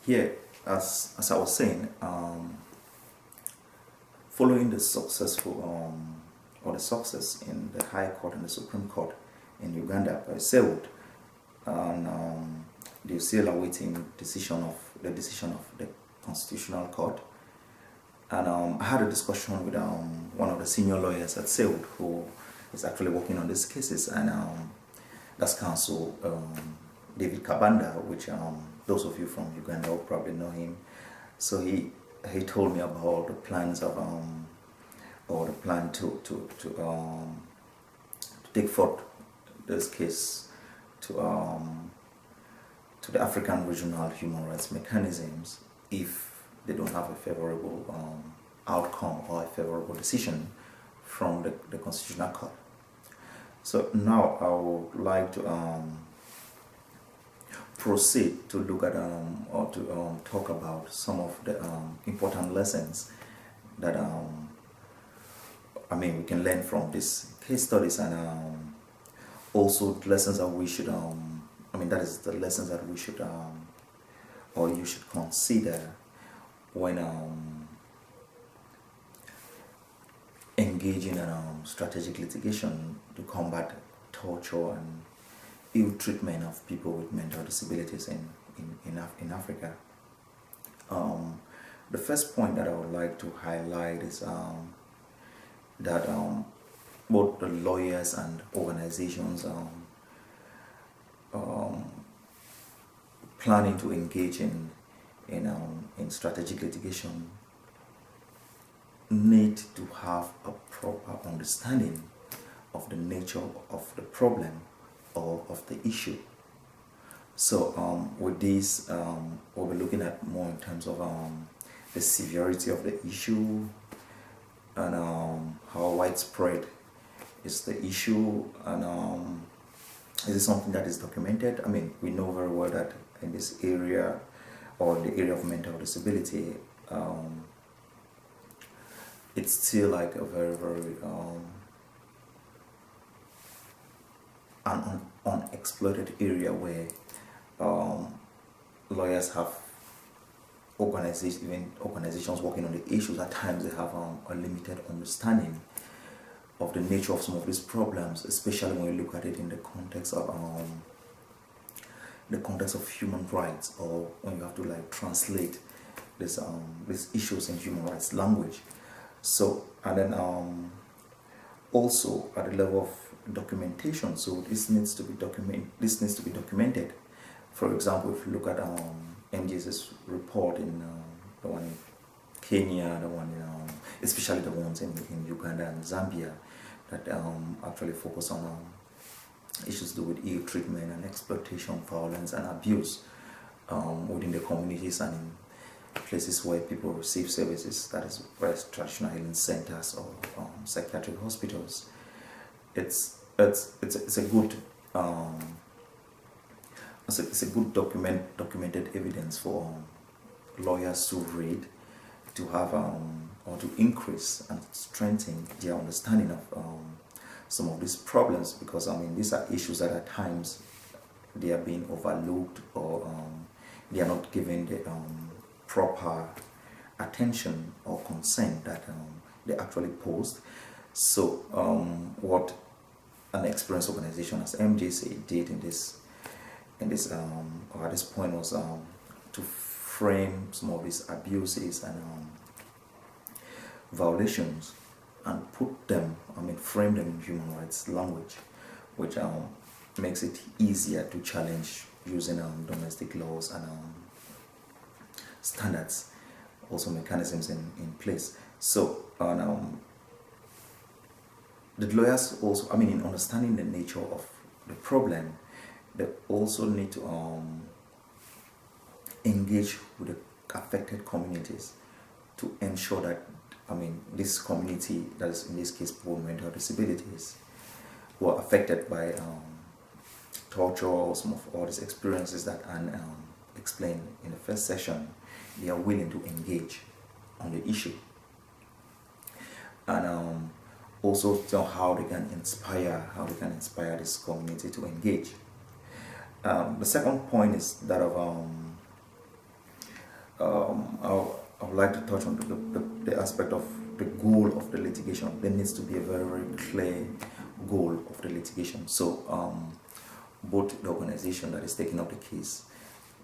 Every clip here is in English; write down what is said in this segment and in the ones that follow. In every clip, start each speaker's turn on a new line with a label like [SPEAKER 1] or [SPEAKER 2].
[SPEAKER 1] Yeah, as I was saying, following the the success in the High Court and the Supreme Court in Uganda by Seoul, and they're still awaiting the decision of the Constitutional Court. And I had a discussion with one of the senior lawyers at Seoul who is actually working on these cases, and that's counsel David Kabanda, which those of you from Uganda will probably know him. So he told me about the plans of or the plan to take forth this case to the African regional human rights mechanisms if they don't have a favorable outcome or a favorable decision from the Constitutional Court. So now I would like to proceed to look at or to talk about some of the important lessons that we can learn from these case studies, and also lessons that we should that is the lessons that we should or you should consider when engaging in strategic litigation to combat torture and ill treatment of people with mental disabilities in Africa. The first point that I would like to highlight is that both the lawyers and organizations planning to engage in strategic litigation need to have a proper understanding of the nature of the problem or of the issue. So with this, we'll be looking at more in terms of the severity of the issue and how widespread is the issue, and is it something that is documented? We know very well that in this area or the area of mental disability, it's still like a very, very unexploited area where lawyers have organizations working on the issues. At times they have a limited understanding of the nature of some of these problems, especially when you look at it in the context of human rights, or when you have to translate these issues in human rights language. So, and then also at the level of documentation, so this needs to be documented. For example, if you look at MJ's report in the one in Kenya, the one in especially the ones in Uganda and Zambia that actually focus on issues to do with ill treatment and exploitation, violence and abuse within the communities and in places where people receive services, that is traditional healing centers or psychiatric hospitals. It's a good documented evidence for lawyers to read, to have or to increase and strengthen their understanding of some of these problems, because these are issues that at times they are being overlooked, or they are not given the proper attention or concern that they actually posed. So what an experienced organization as MJC did in this or at this point was to frame some of these abuses and violations and put them, frame them in human rights language, which makes it easier to challenge using domestic laws and standards, also mechanisms in place. So the lawyers also, in understanding the nature of the problem, they also need to engage with the affected communities to ensure that this community, that is in this case people with mental disabilities, who are affected by torture or some of all these experiences that Anne explained in the first session, they are willing to engage on the issue, and also tell how they can inspire this community to engage. The second point is that of I would like to touch on the aspect of the goal of the litigation. There needs to be a very, very clear goal of the litigation. So both the organization that is taking up the case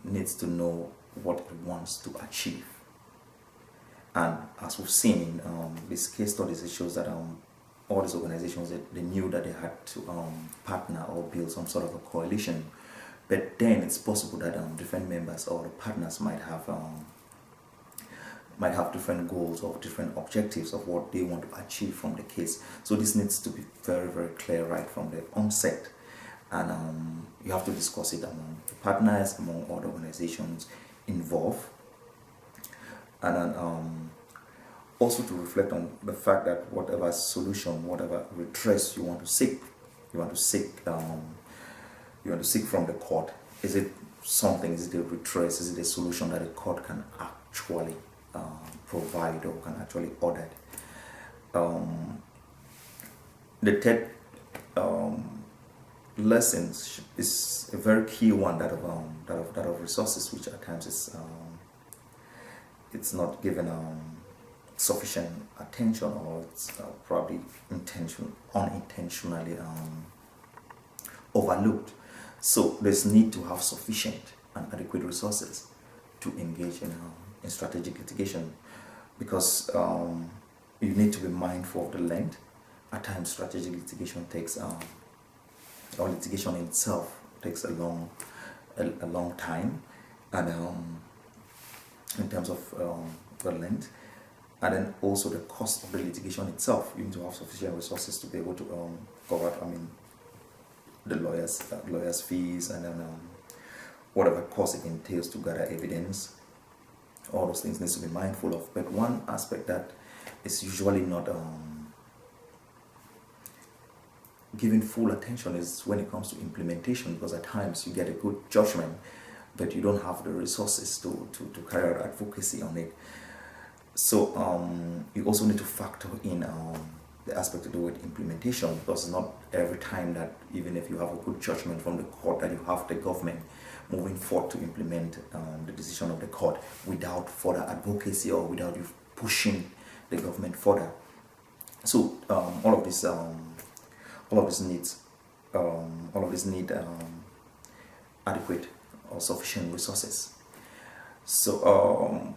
[SPEAKER 1] needs to know what it wants to achieve. And as we've seen in these case studies, it shows that all these organizations, they knew that they had to partner or build some sort of a coalition. But then it's possible that different members or the partners might have different goals or different objectives of what they want to achieve from the case. So this needs to be very, very clear right from the onset. And you have to discuss it among the partners, among all the organizations involved. And then also to reflect on the fact that whatever solution, whatever redress you want to seek from the court, is it a redress, is it a solution that the court can actually provide or can actually order? The third lessons is a very key one, that of resources, which at times is it's not given sufficient attention, or it's probably unintentionally overlooked. So there's need to have sufficient and adequate resources to engage in strategic litigation, because you need to be mindful of the length. At times, strategic litigation takes, or litigation itself takes a long time, and in terms of the length, and then also the cost of the litigation itself. You need to have sufficient resources to be able to cover, the lawyers' fees, and then whatever cost it entails to gather evidence. All those things needs to be mindful of. But one aspect that is usually not given full attention is when it comes to implementation, because at times you get a good judgment, but you don't have the resources to carry out advocacy on it. So you also need to factor in the aspect to do with implementation, because not every time that, even if you have a good judgment from the court, that you have the government moving forward to implement the decision of the court without further advocacy, or without you pushing the government further. So all of this need adequate or sufficient resources. So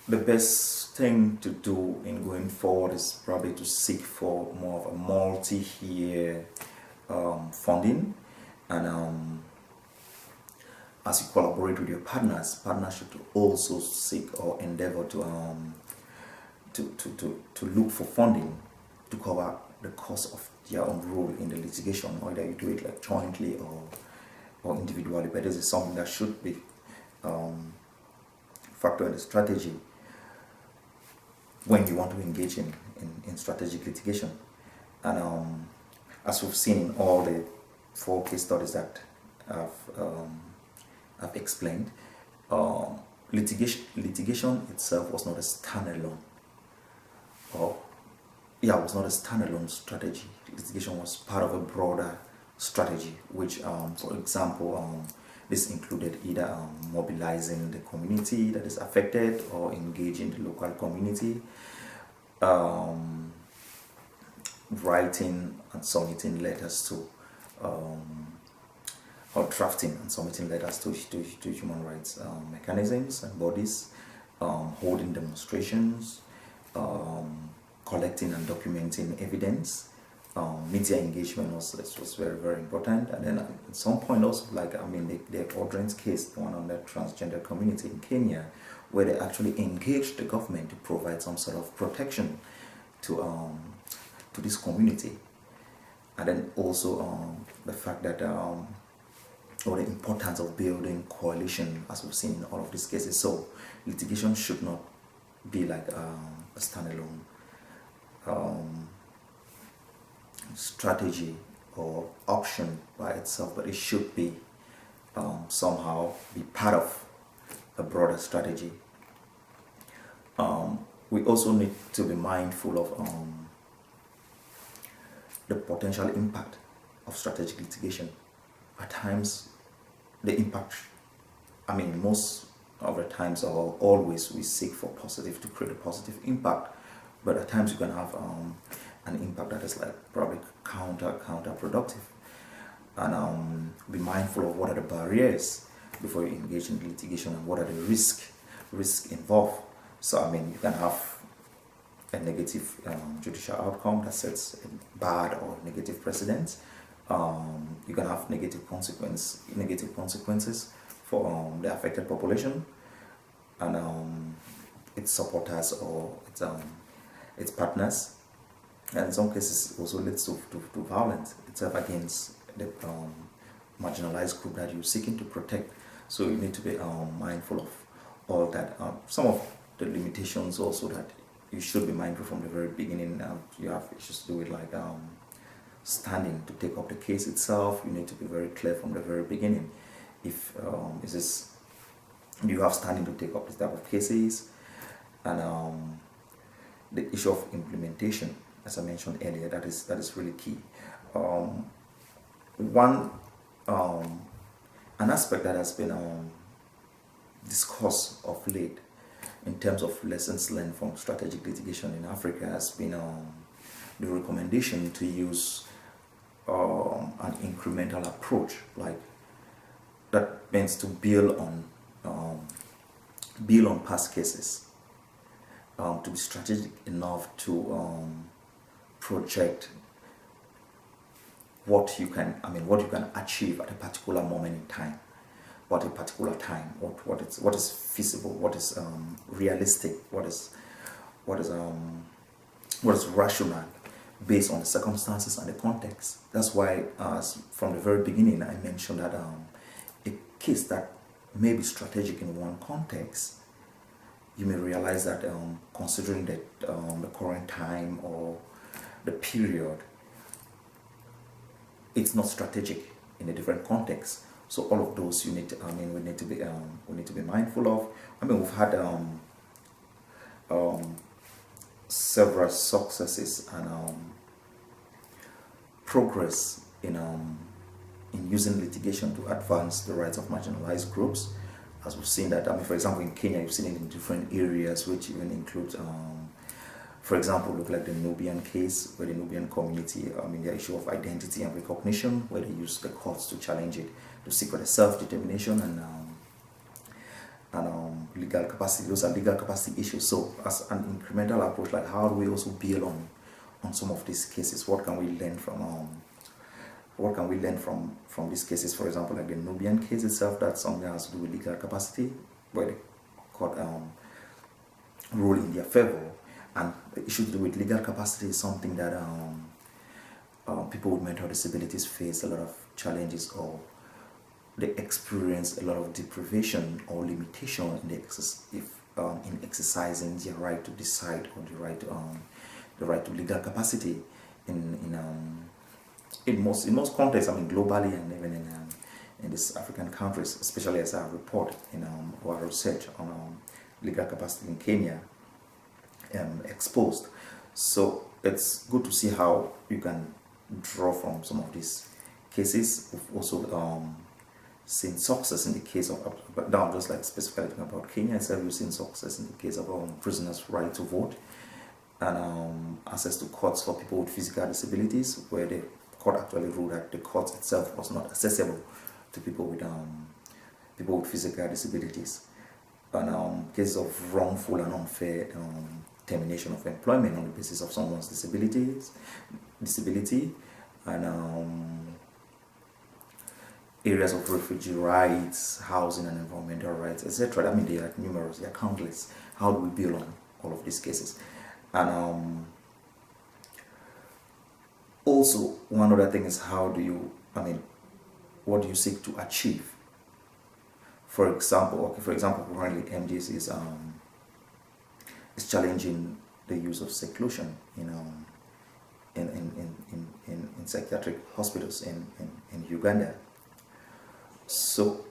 [SPEAKER 1] the best thing to do in going forward is probably to seek for more of a multi-year funding, and as you collaborate with your partners should also seek or endeavor to look for funding to cover the cost of their own role in the litigation, or either you do it like jointly or individually. But this is something that should be factored in the strategy when you want to engage in strategic litigation. And as we've seen in all the 4 case studies that I've explained, litigation itself was not a standalone, it was not a standalone strategy. Litigation was part of a broader strategy, which, for example, this included either mobilizing the community that is affected, or engaging the local community, writing and submitting letters to, or drafting and submitting letters to human rights mechanisms and bodies, holding demonstrations, collecting and documenting evidence. Media engagement was very, very important. And then at some point also, like the Audrey's case, the one on the transgender community in Kenya, where they actually engaged the government to provide some sort of protection to this community. And then also the fact that or the importance of building coalition, as we've seen in all of these cases. So litigation should not be like a standalone strategy or option by itself, but it should be somehow be part of a broader strategy. We also need to be mindful of the potential impact of strategic litigation. At times, the impact, most over times or always we seek for positive to create a positive impact, but at times you can have an impact that is like probably counterproductive. And be mindful of what are the barriers before you engage in litigation, and what are the risk involved. So I mean, you can have a negative judicial outcome that sets a bad or negative precedent. You can have negative consequences for the affected population and its supporters or its partners, and in some cases also leads to violence itself against the marginalized group that you're seeking to protect. So you need to be mindful of all that. Some of the limitations also that you should be mindful from the very beginning. You have issues to do with like standing to take up the case itself. You need to be very clear from the very beginning. If you have standing to take up this type of cases, and the issue of implementation, as I mentioned earlier, that is really key. An aspect that has been discussed of late in terms of lessons learned from strategic litigation in Africa has been the recommendation to use an incremental approach, like that means to build on past cases, to be strategic enough to project what you can achieve at a particular moment in time, what a particular time, what is feasible, what is realistic, what is rational based on the circumstances and the context. That's why from the very beginning I mentioned that a case that may be strategic in one context, you may realize that considering the current time or the period, it's not strategic in a different context. So all of those we need to be mindful of. I mean, we've had several successes and progress in using litigation to advance the rights of marginalized groups. As we've seen that, for example, in Kenya, you've seen it in different areas, which even includes, for example, look like the Nubian case, where the Nubian community, the issue of identity and recognition, where they use the courts to challenge it, to seek for the self-determination and legal capacity. Those are legal capacity issues. So as an incremental approach, like how do we also build on some of these cases? What can we learn from these cases? For example, like the Nubian case itself, that's something that has to do with legal capacity, where the court ruled in their favor. And the issue to do with legal capacity is something that people with mental disabilities face a lot of challenges, or they experience a lot of deprivation or limitation in exercising their right to decide, or the right to legal capacity in most contexts. Globally, and even in these African countries, especially as I report in our research on legal capacity in Kenya exposed. So it's good to see how you can draw from some of these cases. We've also seen success in the case of, but now just like specifically about Kenya itself, we've seen success in the case of prisoners' right to vote and access to courts for people with physical disabilities, where the court actually ruled that the court itself was not accessible to people with physical disabilities, and cases of wrongful and unfair termination of employment on the basis of someone's disability, and areas of refugee rights, housing and environmental rights, etc. They are numerous, they are countless. How do we build on all of these cases? And also, one other thing is what do you seek to achieve? For example, currently MJC is challenging the use of seclusion in psychiatric hospitals in Uganda. So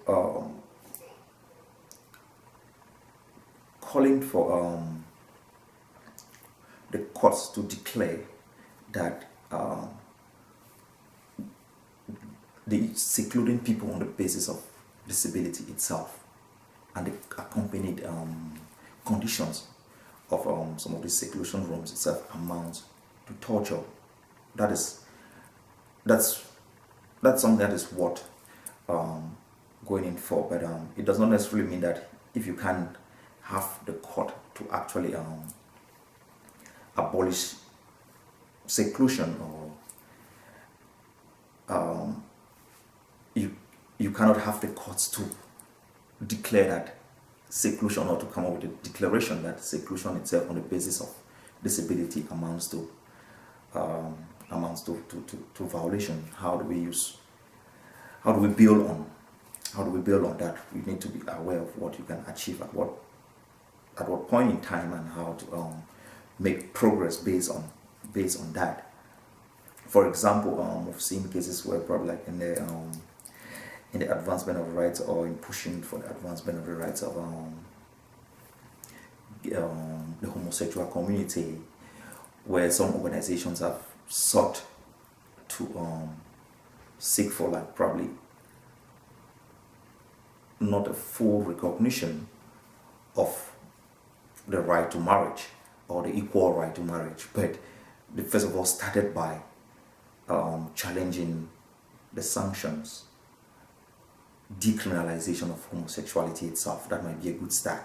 [SPEAKER 1] calling for the courts to declare that the secluding people on the basis of disability itself and the accompanied conditions of some of these seclusion rooms itself amount to torture. That's something that is what going in for, but it does not necessarily mean that if you can't have the court to actually abolish seclusion, or you cannot have the courts to declare that seclusion, or to come up with a declaration that seclusion itself on the basis of disability amounts to violation. How do we build on that? We need to be aware of what you can achieve at what point in time, and how to make progress based on that. For example, we've seen cases where probably like in the advancement of rights, or in pushing for the advancement of the rights of the homosexual community, where some organizations have sought to seek for like probably not a full recognition of the right to marriage, or the equal right to marriage, but they first of all started by challenging the sanctions, decriminalization of homosexuality itself. That might be a good start.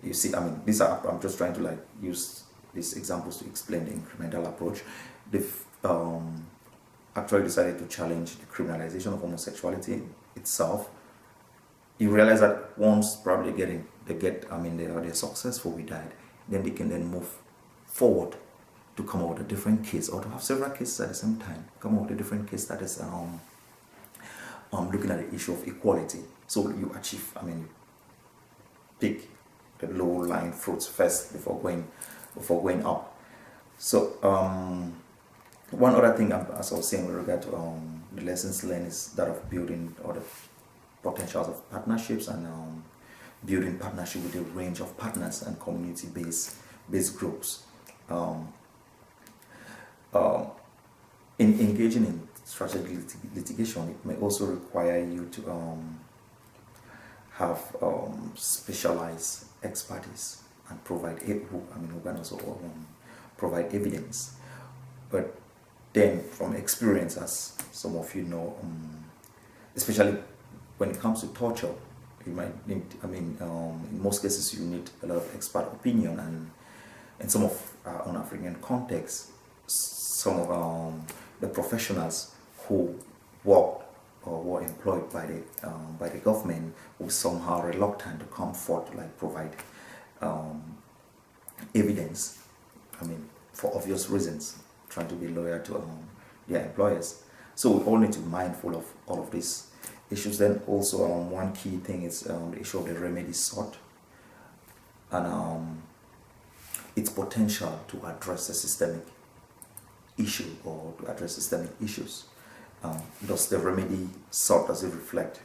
[SPEAKER 1] You see, I mean, I'm just trying to like use these examples to explain the incremental approach. They've actually decided to challenge the criminalization of homosexuality itself. You realize that once probably they're successful with that, then they can then move forward to come up with a different case, or to have several cases at the same time, come up with a different case that is looking at the issue of equality. So you achieve, pick the low lying fruits first before going up. So one other thing, as I was saying with regard to the lessons learned, is that of building, or the potentials of partnerships, and building partnership with a range of partners and community-based groups. In engaging in strategic litigation, it may also require you to have specialized expertise and provide who can also provide evidence. But then, from experience, as some of you know, especially when it comes to torture, you might need, in most cases, you need a lot of expert opinion, and in some of on African contexts, some of the professionals who work or were employed by the government were somehow reluctant to come forth to like provide evidence. For obvious reasons, trying to be loyal to their employers. So we all need to be mindful of all of these issues. Then also one key thing is the issue of the remedy sought, and its potential to address a systemic issue, or to address systemic issues. Does the remedy sought, does it reflect